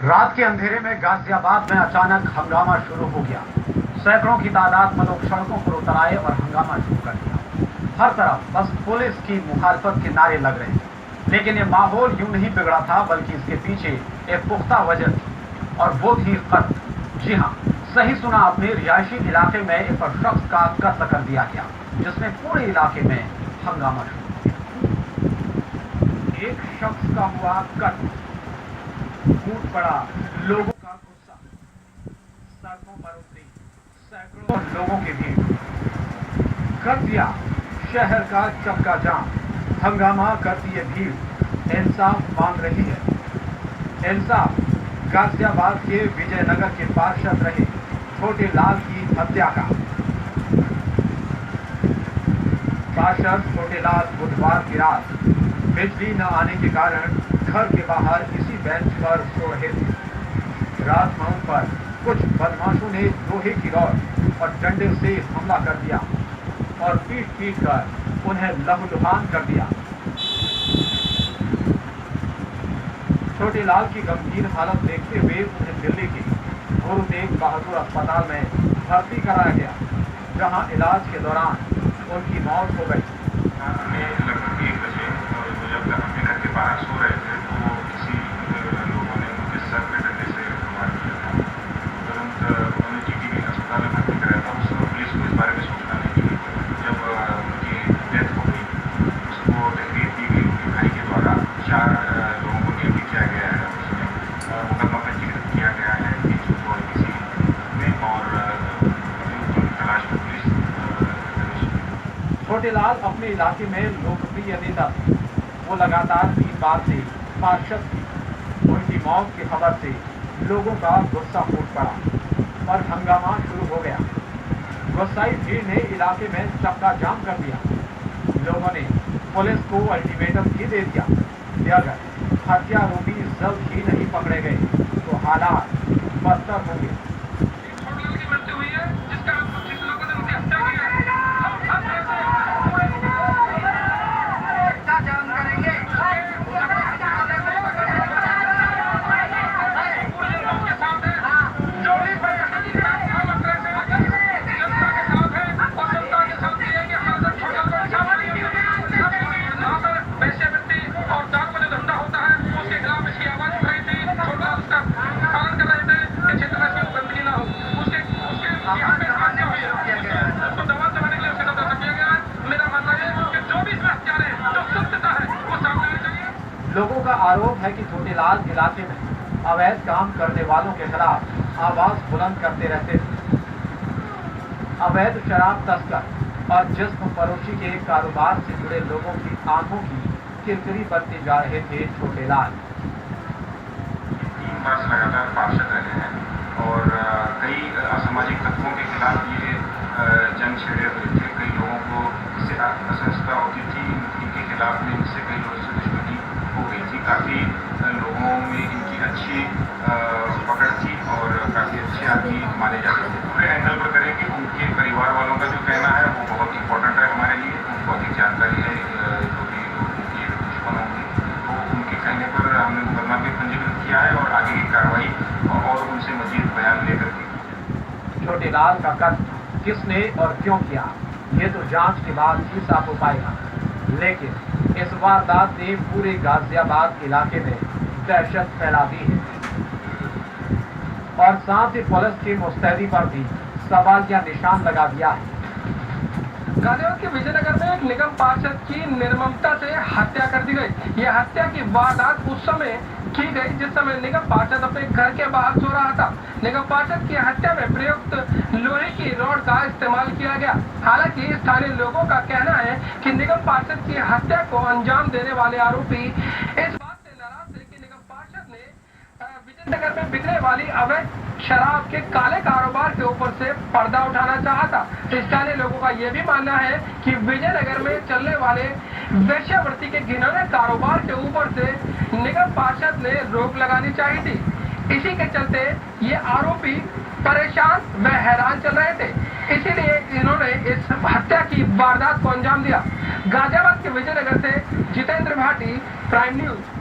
रात के अंधेरे में गाजियाबाद में अचानक हंगामा शुरू हो गया। सैकड़ों की तादाद में लोग सड़कों पर उतर आए और हंगामा शुरू कर दिया। हर तरफ बस पुलिस की मुखालफत के नारे लग रहे थे। लेकिन ये माहौल यूं नहीं बिगड़ा था, बल्कि इसके पीछे एक पुख्ता वजह थी, और वो थी कत्ल। जी हाँ, सही सुना आपने, रिहायशी इलाके में एक शख्स का कत्ल कर दिया गया, जिसमें पूरे इलाके में हंगामा शुरू हो गया। एक शख्स का हुआ कत्ल, फूट पड़ा लोगों का गुस्सा, सड़कों पर उतरी सैकड़ों लोगों की भीड़, कर दिया शहर का चक्का जाम। हंगामा करती है भीड़, इंसाफ मांग रही है। इंसाफ गाजियाबाद के विजयनगर के पार्षद रहे छोटे लाल की हत्या का। पार्षद छोटे लाल बुधवार की रात बिजली न आने के कारण घर के बाहर इसी बेंच पर सो रहे थे। रात में उन पर कुछ बदमाशों ने लोहे की रॉड और डंडे से हमला कर दिया और पीट कर उन्हें लहूलुहान कर दिया। छोटे लाल की गंभीर हालत देखते हुए उन्हें दिल्ली के गुरु तेग बहादुर अस्पताल में भर्ती कराया गया, जहां इलाज के दौरान उनकी मौत हो गई। लगभग 1 बजे जब अपने घर के बाहर सो रहे थे तो किसी लोगों ने उनके सर पे डंडे से वार किया था। तुरंत उन्होंने टीटीवी अस्पताल में भर्ती कराया था। उस समय पुलिस को इस बारे में सूचना नहीं मिली। जब उनकी डेथ हो गई, उसको तहरीर दी गई उनके भाई के द्वारा। 4 लोगों को नियमित किया गया है, उसमें मुकदमा पंजीकृत किया गया है 384 में, और उनकी तलाश में पुलिस। छोटे लाल अपने इलाके में लोकप्रिय नेता थे। वो लगातार 3 बार से पार्षद थे। उनकी मौत की खबर से लोगों का गुस्सा फूट पड़ा और हंगामा शुरू हो गया। गुस्साई भीड़ ने इलाके में चक्का जाम कर दिया। लोगों ने पुलिस को अल्टीमेटम भी दे दिया कि अगर हत्यारोपी जल्द ही नहीं पकड़े गए तो हालात बदतर होंगे। लोगों का आरोप है कि छोटे लाल इलाके में अवैध काम करने वालों के खिलाफ आवाज बुलंद करते रहते थे। अवैध शराब तस्कर और जिस्म फरोशी के कारोबार से जुड़े लोगों की आंखों की किरकिरी बनते जा रहे थे छोटे लाल। 3 बार से लगातार पार्षद रहे हैं और कई असामाजिक तत्वों के खिलाफ ये जंग छेड़े हुए थे। कई लोगों को इससे असहजता होती थी, इनके खिलाफ में इनसे कई लोगों से दुश्मनी हो गई थी। काफ़ी लोगों में इनकी अच्छी पकड़ थी और काफ़ी अच्छे आदमी माने जाते थे। पूरे एंगल पर करें कि उनके परिवार वालों का जो कहना है वो बहुत इंपॉर्टेंट है हमारे लिए। उनको अधिक जानकारी है जो भी उनके दुश्मन होंगे, तो उनके कहने पर हमने मुकदमा भी पंजीकृत किया है और आगे की कार्रवाई और उनसे मजीद बयान लेकर के। छोटे लाल का कत्ल किसने और क्यों किया, ये तो जांच के बाद ही साफ हो पाएगा। लेकिन इस वारदात ने पूरे गाजियाबाद इलाके में दहशत फैला दी है और साथ ही पुलिस की मुस्तैदी पर भी सवाल या निशान लगा दिया है। गाजियाबाद के विजयनगर में एक निगम पार्षद की निर्ममता से हत्या कर दी गई। यह हत्या की वारदात उस समय की गई जिस समय निगम पार्षद अपने घर के बाहर सो रहा था। निगम पार्षद की हत्या में प्रयुक्त लोहे की रॉड का इस्तेमाल किया गया। हालांकि स्थानीय लोगों का कहना है कि निगम पार्षद की हत्या को अंजाम देने वाले आरोपी इस बात से नाराज थे कि निगम पार्षद ने विजयनगर में बिकने वाली अवैध शराब के काले कारोबार के ऊपर से पर्दा उठाना चाहा था। स्थानीय लोगों का यह भी मानना है कि विजयनगर में चलने वाले वेश्यावृत्ति के घिनौने कारोबार के ऊपर से निगम पार्षद ने रोक लगानी चाहिए थी। इसी के चलते ये आरोपी परेशान व हैरान चल रहे थे, इसीलिए इन्होंने इस हत्या की वारदात को अंजाम दिया। गाजियाबाद के विजयनगर से जितेंद्र भाटी, प्राइम न्यूज।